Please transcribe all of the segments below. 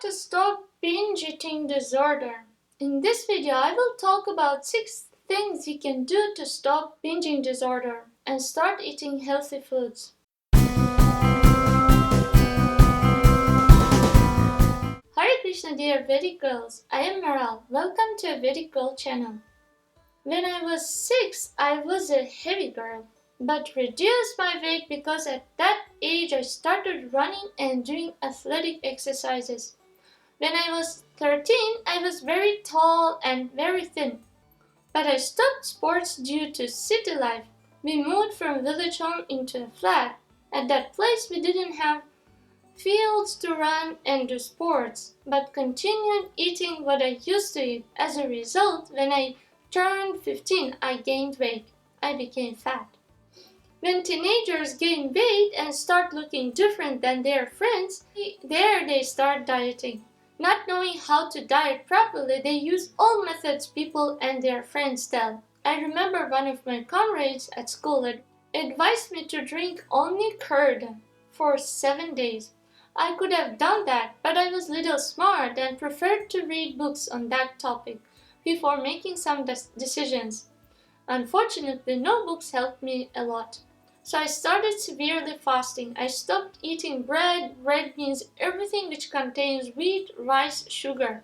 to stop binge eating disorder. In this video, I will talk about 6 things you can do to stop binging disorder and start eating healthy foods. Hare Krishna, dear Vedic girls. I am Maral. Welcome to a Vedic girl channel. When I was 6, I was a heavy girl, but reduced my weight because at that age I started running and doing athletic exercises. When I was 13, I was very tall and very thin. But I stopped sports due to city life. We moved from village home into a flat. At that place we didn't have fields to run and do sports, but continued eating what I used to eat. As a result, when I turned 15, I gained weight. I became fat. When teenagers gain weight and start looking different than their friends, they start dieting. Not knowing how to diet properly, they use all methods people and their friends tell. I remember one of my comrades at school advised me to drink only curd for 7 days. I could have done that, but I was little smart and preferred to read books on that topic before making some decisions. Unfortunately, no books helped me a lot. So I started severely fasting. I stopped eating bread, red means everything which contains wheat, rice, sugar.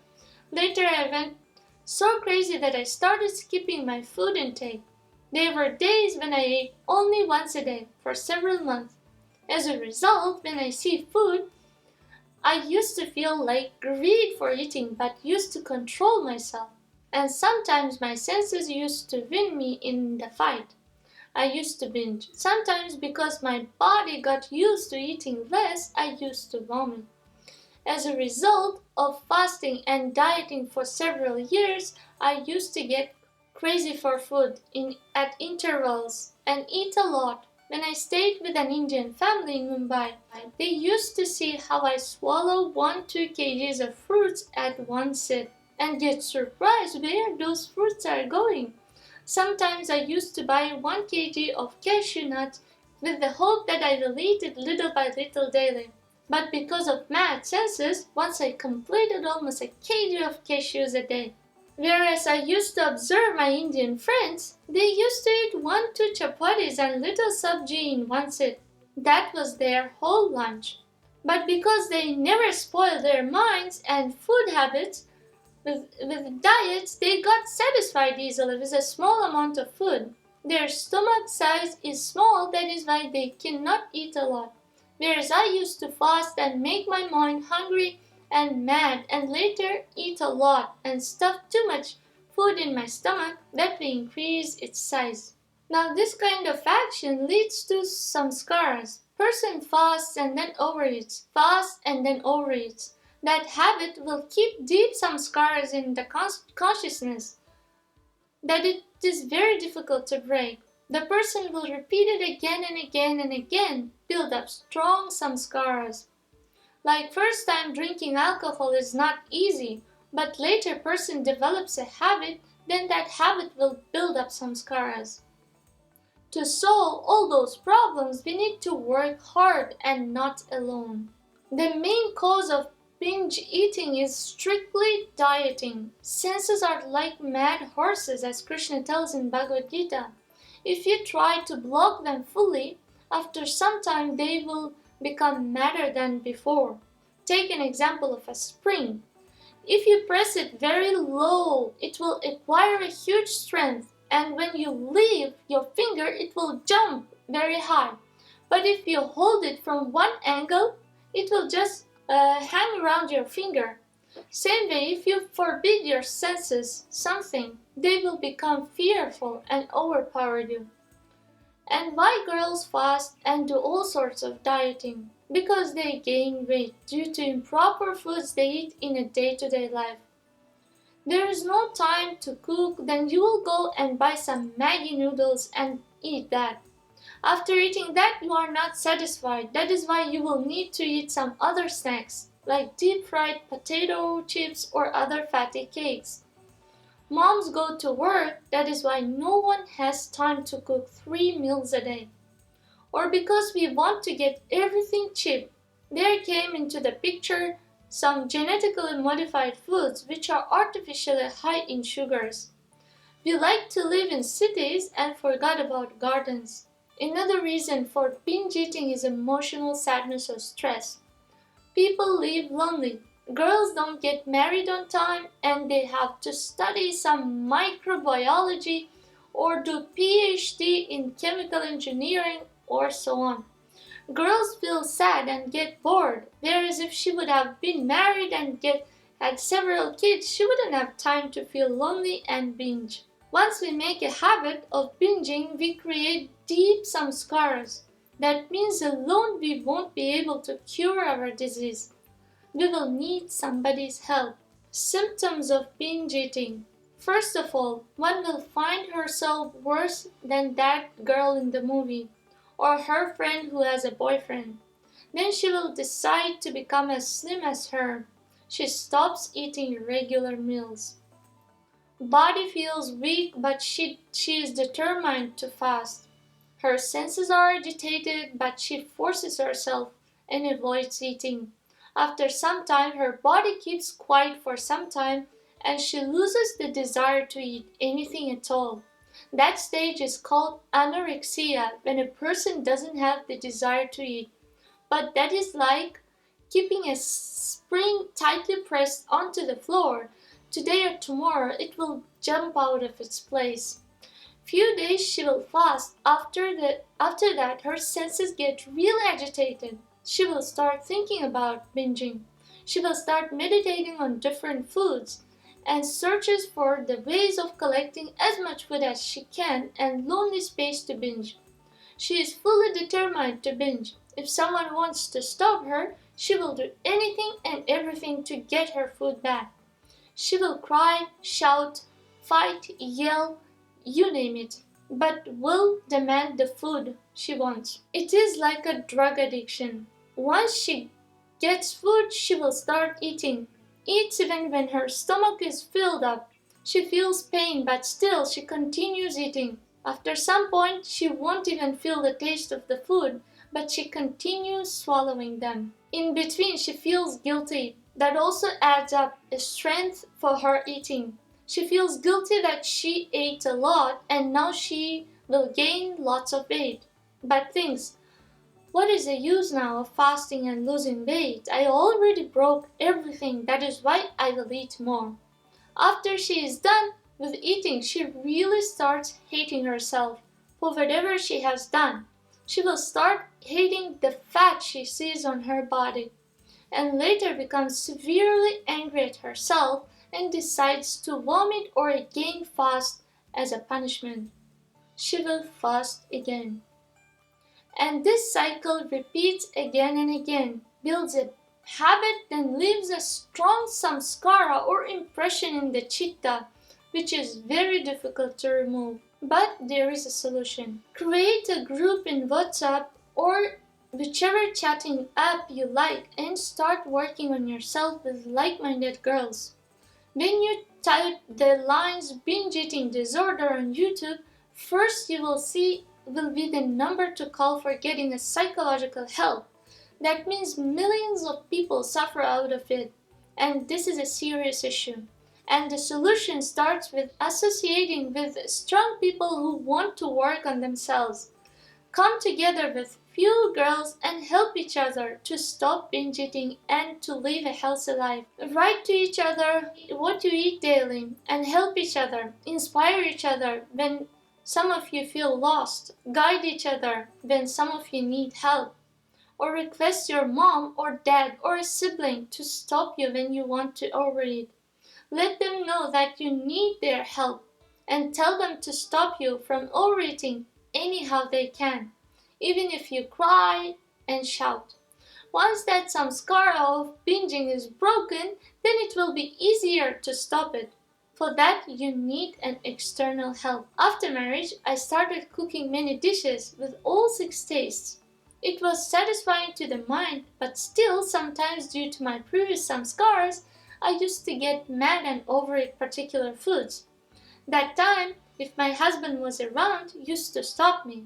Later I went so crazy that I started skipping my food intake. There were days when I ate only once a day for several months. As a result, when I see food, I used to feel like greed for eating but used to control myself. And sometimes my senses used to win me in the fight. I used to binge. Sometimes because my body got used to eating less, I used to vomit. As a result of fasting and dieting for several years, I used to get crazy for food at intervals and eat a lot. When I stayed with an Indian family in Mumbai, they used to see how I swallow 1-2 kgs of fruits at one sit and get surprised where those fruits are going. Sometimes I used to buy 1 kg of cashew nuts with the hope that I will eat it little by little daily. But because of mad senses, once I completed almost a kg of cashews a day. Whereas I used to observe my Indian friends, they used to eat 1-2 chapatis and little sabji in one sit. That was their whole lunch. But because they never spoiled their minds and food habits, with diets, they got satisfied easily with a small amount of food. Their stomach size is small, that is why they cannot eat a lot. Whereas I used to fast and make my mind hungry and mad and later eat a lot and stuff too much food in my stomach that will increase its size. Now this kind of action leads to some scars. Person fasts and then overeats, fasts and then overeats. That habit will keep deep some scars in the consciousness that it is very difficult to break. The person will repeat it again and again and again, build up strong some scars. Like first time drinking alcohol is not easy, but later person develops a habit, then that habit will build up some scars. To solve all those problems, we need to work hard and not alone. The main cause of binge eating is strictly dieting. Senses are like mad horses, as Krishna tells in Bhagavad Gita. If you try to block them fully, after some time they will become madder than before. Take an example of a spring. If you press it very low, it will acquire a huge strength, and when you leave your finger, it will jump very high. But if you hold it from one angle, it will just hang around your finger. Same way, if you forbid your senses something, they will become fearful and overpower you. And why girls fast and do all sorts of dieting? Because they gain weight due to improper foods they eat in a day-to-day life. There is no time to cook, then you will go and buy some Maggi noodles and eat that. After eating that, you are not satisfied. That is why you will need to eat some other snacks, like deep-fried potato chips or other fatty cakes. Moms go to work, that is why no one has time to cook 3 meals a day. Or because we want to get everything cheap, there came into the picture some genetically modified foods which are artificially high in sugars. We like to live in cities and forgot about gardens. Another reason for binge eating is emotional sadness or stress. People live lonely. Girls don't get married on time and they have to study some microbiology or do PhD in chemical engineering or so on. Girls feel sad and get bored, whereas if she would have been married and had several kids, she wouldn't have time to feel lonely and binge. Once we make a habit of binging, we create deep samskaras. That means alone we won't be able to cure our disease. We will need somebody's help. Symptoms of binge eating. First of all, one will find herself worse than that girl in the movie, or her friend who has a boyfriend. Then she will decide to become as slim as her. She stops eating regular meals. Body feels weak, but she is determined to fast. Her senses are agitated, but she forces herself and avoids eating. After some time, her body keeps quiet for some time and she loses the desire to eat anything at all. That stage is called anorexia, when a person doesn't have the desire to eat. But that is like keeping a spring tightly pressed onto the floor. Today or tomorrow it will jump out of its place. Few days she will fast. After that her senses get really agitated. She will start thinking about binging. She will start meditating on different foods and searches for the ways of collecting as much food as she can and lonely space to binge. She is fully determined to binge. If someone wants to stop her, she will do anything and everything to get her food back. She will cry, shout, fight, yell, you name it, but will demand the food she wants. It is like a drug addiction. Once she gets food, she will start eating. Eats even when her stomach is filled up. She feels pain, but still she continues eating. After some point, she won't even feel the taste of the food, but she continues swallowing them. In between, she feels guilty. That also adds up a strength for her eating. She feels guilty that she ate a lot and now she will gain lots of weight. But thinks, what is the use now of fasting and losing weight? I already broke everything, that is why I will eat more. After she is done with eating, she really starts hating herself for whatever she has done. She will start hating the fat she sees on her body and later becomes severely angry at herself and decides to vomit or again fast as a punishment. She will fast again. And this cycle repeats again and again, builds a habit, then leaves a strong samskara or impression in the chitta, which is very difficult to remove. But there is a solution. Create a group in WhatsApp or whichever chatting app you like and start working on yourself with like-minded girls. When you type the lines binge eating disorder on YouTube, first you will see will be the number to call for getting a psychological help. That means millions of people suffer out of it, and this is a serious issue. And the solution starts with associating with strong people who want to work on themselves. Come together with few girls and help each other to stop binge eating and to live a healthy life. Write to each other what you eat daily and help each other, inspire each other when some of you feel lost, guide each other when some of you need help, or request your mom or dad or a sibling to stop you when you want to overeat. Let them know that you need their help and tell them to stop you from overeating anyhow they can, even if you cry and shout. Once that samskara of binging is broken, then it will be easier to stop it. For that, you need an external help. After marriage, I started cooking many dishes with all 6 tastes. It was satisfying to the mind, but still, sometimes due to my previous samskaras, I used to get mad and overeat particular foods. That time, if my husband was around, used to stop me.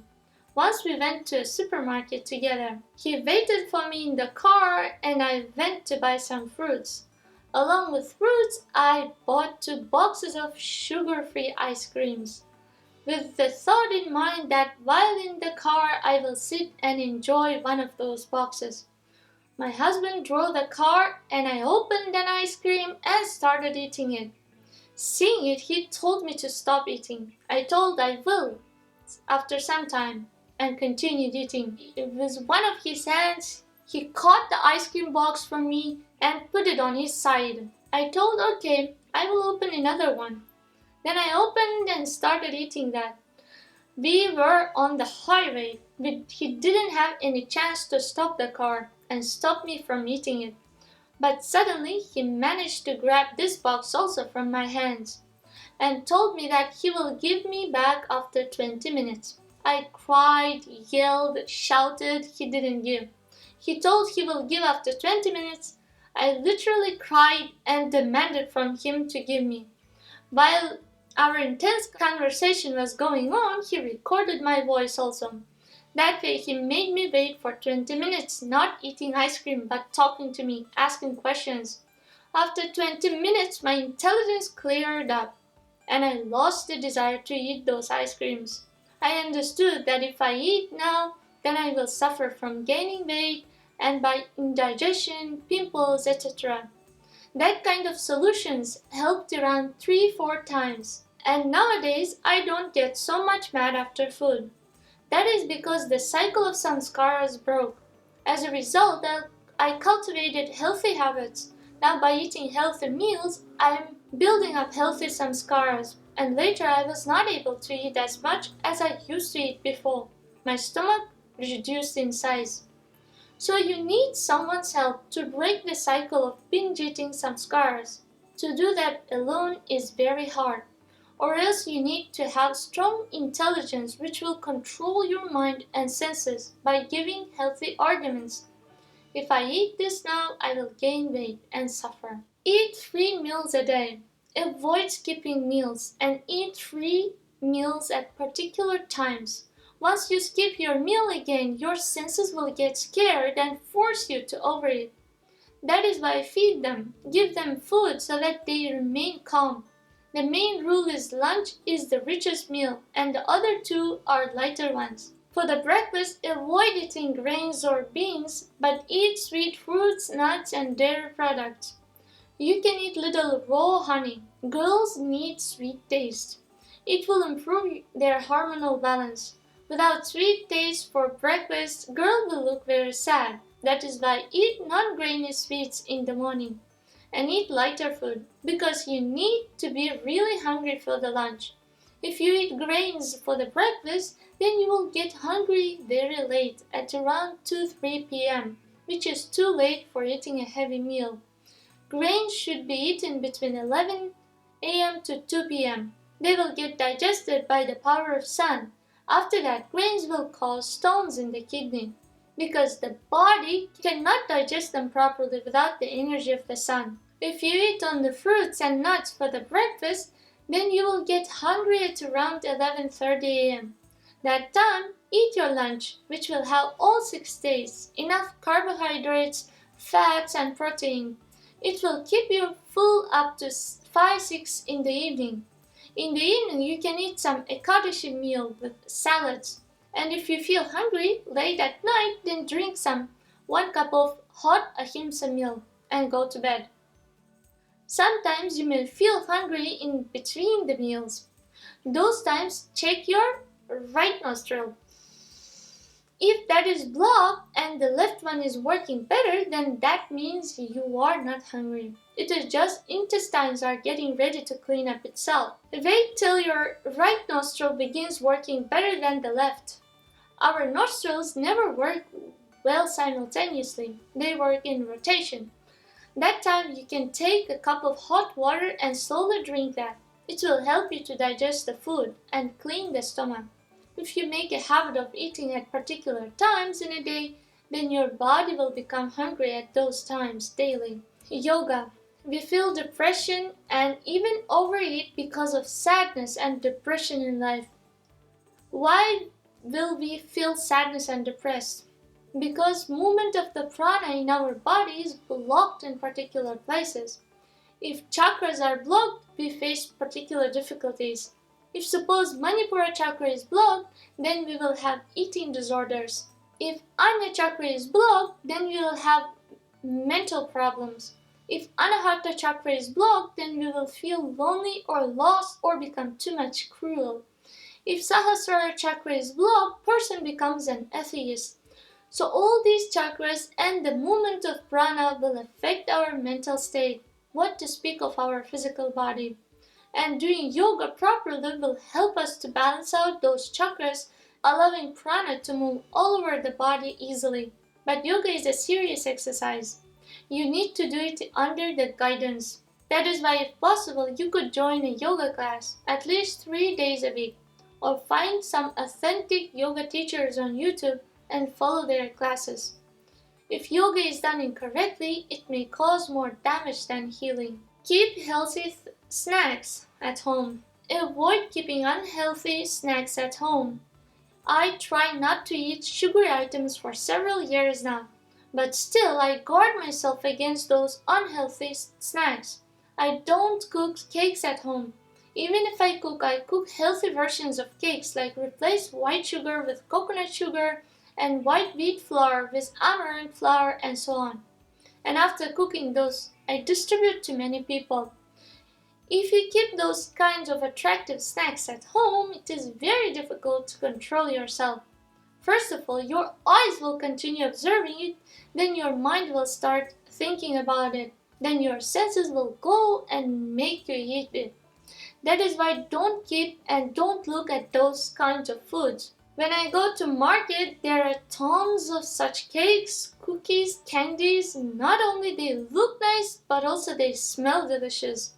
Once we went to a supermarket together. He waited for me in the car and I went to buy some fruits. Along with fruits, I bought 2 boxes of sugar-free ice creams, with the thought in mind that while in the car I will sit and enjoy one of those boxes. My husband drove the car and I opened an ice cream and started eating it. Seeing it, he told me to stop eating. I told I will after some time and continued eating. With one of his hands, he caught the ice cream box from me and put it on his side. I told okay, I will open another one. Then I opened and started eating that. We were on the highway, but he didn't have any chance to stop the car and stop me from eating it. But suddenly he managed to grab this box also from my hands and told me that he will give me back after 20 minutes. I cried, yelled, shouted, he didn't give. He told he will give after 20 minutes. I literally cried and demanded from him to give me. While our intense conversation was going on, he recorded my voice also. That way he made me wait for 20 minutes, not eating ice cream but talking to me, asking questions. After 20 minutes, my intelligence cleared up and I lost the desire to eat those ice creams. I understood that if I eat now, then I will suffer from gaining weight and by indigestion, pimples, etc. That kind of solutions helped around 3-4 times. And nowadays, I don't get so much mad after food. That is because the cycle of samskaras broke. As a result, I cultivated healthy habits. Now by eating healthy meals, I'm building up healthy samskaras. And later I was not able to eat as much as I used to eat before. My stomach reduced in size. So you need someone's help to break the cycle of binge eating samskaras. To do that alone is very hard. Or else you need to have strong intelligence which will control your mind and senses by giving healthy arguments. If I eat this now, I will gain weight and suffer. Eat 3 meals a day. Avoid skipping meals and eat 3 meals at particular times. Once you skip your meal again, your senses will get scared and force you to overeat. That is why feed them, give them food so that they remain calm. The main rule is lunch is the richest meal and the other 2 are lighter ones. For the breakfast, avoid eating grains or beans, but eat sweet fruits, nuts and dairy products. You can eat little raw honey. Girls need sweet taste. It will improve their hormonal balance. Without sweet taste for breakfast, girl will look very sad. That is why eat non-grainy sweets in the morning and eat lighter food because you need to be really hungry for the lunch. If you eat grains for the breakfast, then you will get hungry very late at around 2-3 p.m., which is too late for eating a heavy meal. Grains should be eaten between 11 a.m. to 2 p.m. They will get digested by the power of sun. After that, grains will cause stones in the kidney because the body cannot digest them properly without the energy of the sun. If you eat on the fruits and nuts for the breakfast, then you will get hungry at around 11:30 a.m. That time, eat your lunch, which will have all 6 days, enough carbohydrates, fats and protein. It will keep you full up to 5-6 in the evening. In the evening, you can eat some ekadashi meal with salads. And if you feel hungry late at night, then drink 1 cup of hot ahimsa milk and go to bed. Sometimes you may feel hungry in between the meals. Those times, check your right nostril. If that is blocked and the left one is working better, then that means you are not hungry. It is just intestines are getting ready to clean up itself. Wait till your right nostril begins working better than the left. Our nostrils never work well simultaneously. They work in rotation. That time you can take a cup of hot water and slowly drink that. It will help you to digest the food and clean the stomach. If you make a habit of eating at particular times in a day, then your body will become hungry at those times daily. Yoga. We feel depression and even overeat because of sadness and depression in life. Why will we feel sadness and depressed. Because movement of the prana in our body is blocked in particular places. If chakras are blocked, we face particular difficulties. If suppose Manipura chakra is blocked, then we will have eating disorders. If Anya chakra is blocked, then we will have mental problems. If Anahata chakra is blocked, then we will feel lonely or lost or become too much cruel. If Sahasrara chakra is blocked, person becomes an atheist. So all these chakras and the movement of prana will affect our mental state, what to speak of our physical body. And doing yoga properly will help us to balance out those chakras, allowing prana to move all over the body easily. But yoga is a serious exercise. You need to do it under the guidance. That is why, if possible, you could join a yoga class at least 3 days a week, or find some authentic yoga teachers on YouTube and follow their classes. If yoga is done incorrectly, it may cause more damage than healing. Keep healthy snacks at home. Avoid keeping unhealthy snacks at home. I try not to eat sugary items for several years now, but still I guard myself against those unhealthy snacks. I don't cook cakes at home. Even if I cook healthy versions of cakes, like replace white sugar with coconut sugar and white wheat flour with amaranth flour and so on. And after cooking those, I distribute to many people. If you keep those kinds of attractive snacks at home, it is very difficult to control yourself. First of all, your eyes will continue observing it, then your mind will start thinking about it, then your senses will go and make you eat it. That is why don't keep and don't look at those kinds of foods. When I go to market, there are tons of such cakes, cookies, candies. Not only they look nice, but also they smell delicious.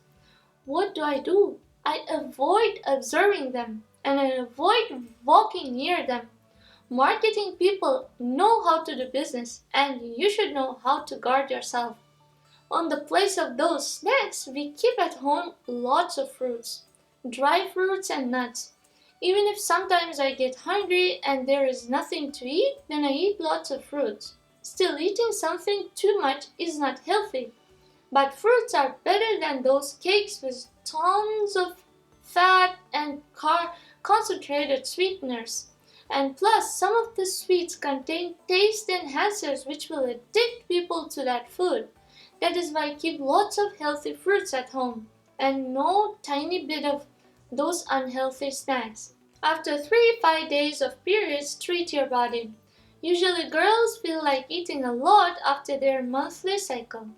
What do? I avoid observing them and I avoid walking near them. Marketing people know how to do business and you should know how to guard yourself. On the place of those snacks, we keep at home lots of fruits, dry fruits and nuts. Even if sometimes I get hungry and there is nothing to eat, then I eat lots of fruits. Still, eating something too much is not healthy. But fruits are better than those cakes with tons of fat and concentrated sweeteners. And plus, some of the sweets contain taste enhancers which will addict people to that food. That is why I keep lots of healthy fruits at home and no tiny bit of those unhealthy snacks. After 3-5 days of periods, treat your body. Usually girls feel like eating a lot after their monthly cycle.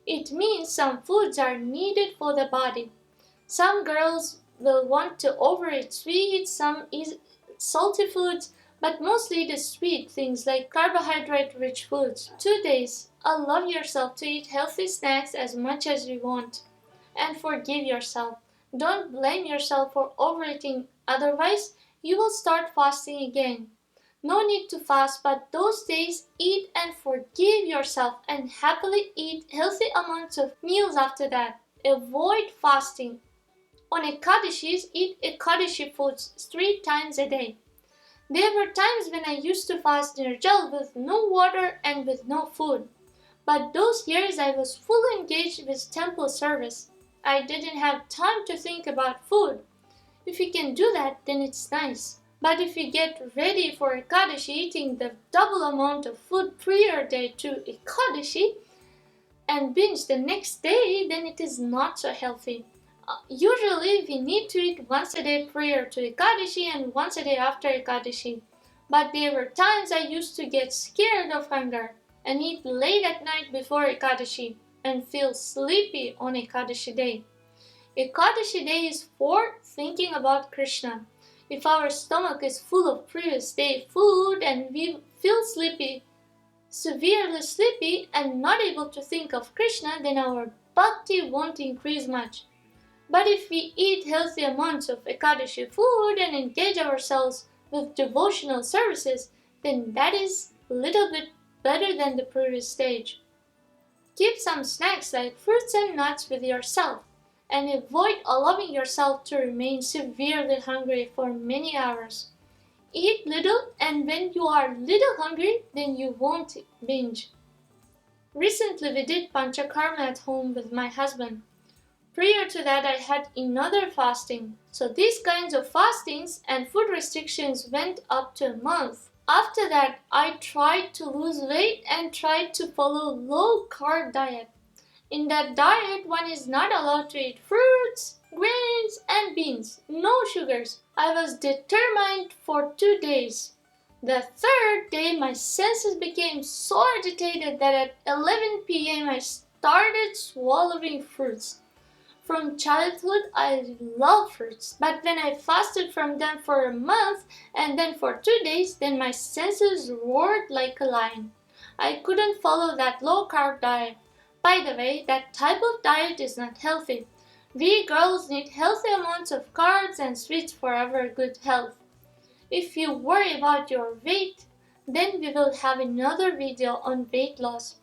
It means some foods are needed for the body. Some girls will want to overeat sweets, some eat salty foods, but mostly the sweet things like carbohydrate-rich foods. 2 days. Allow yourself to eat healthy snacks as much as you want. And forgive yourself. Don't blame yourself for overeating, otherwise you will start fasting again. No need to fast, but those days eat and forgive yourself and happily eat healthy amounts of meals after that. Avoid fasting. On Ekadashis, eat Ekadashi foods 3 times a day. There were times when I used to fast Nirjal with no water and with no food. But those years I was fully engaged with temple service. I didn't have time to think about food. If you can do that, then it's nice. But if you get ready for Ekadashi eating the double amount of food prior day to Ekadashi and binge the next day, then it is not so healthy. Usually we need to eat once a day prior to Ekadashi and once a day after Ekadashi. But there were times I used to get scared of hunger and eat late at night before Ekadashi and feel sleepy on Ekadashi day. Ekadashi day is for thinking about Krishna. If our stomach is full of previous day food and we feel sleepy, severely sleepy and not able to think of Krishna, then our bhakti won't increase much. But if we eat healthy amounts of Ekadashi food and engage ourselves with devotional services, then that is a little bit better than the previous stage. Keep some snacks like fruits and nuts with yourself and avoid allowing yourself to remain severely hungry for many hours. Eat little, and when you are little hungry, then you won't binge. Recently we did panchakarma at home with my husband. Prior to that I had another fasting. So these kinds of fastings and food restrictions went up to a month. After that I tried to lose weight and tried to follow low carb diet. In that diet, one is not allowed to eat fruits, grains, and beans. No sugars. I was determined for 2 days. The third day, my senses became so agitated that at 11 p.m. I started swallowing fruits. From childhood, I love fruits, but when I fasted from them for a month and then for 2 days, then my senses roared like a lion. I couldn't follow that low carb diet. By the way, that type of diet is not healthy. We girls need healthy amounts of carbs and sweets for our good health. If you worry about your weight, then we will have another video on weight loss.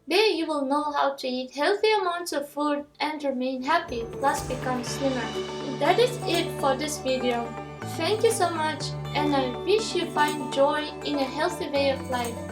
There you will know how to eat healthy amounts of food and remain happy, plus become slimmer. That is it for this video. Thank you so much, and I wish you find joy in a healthy way of life.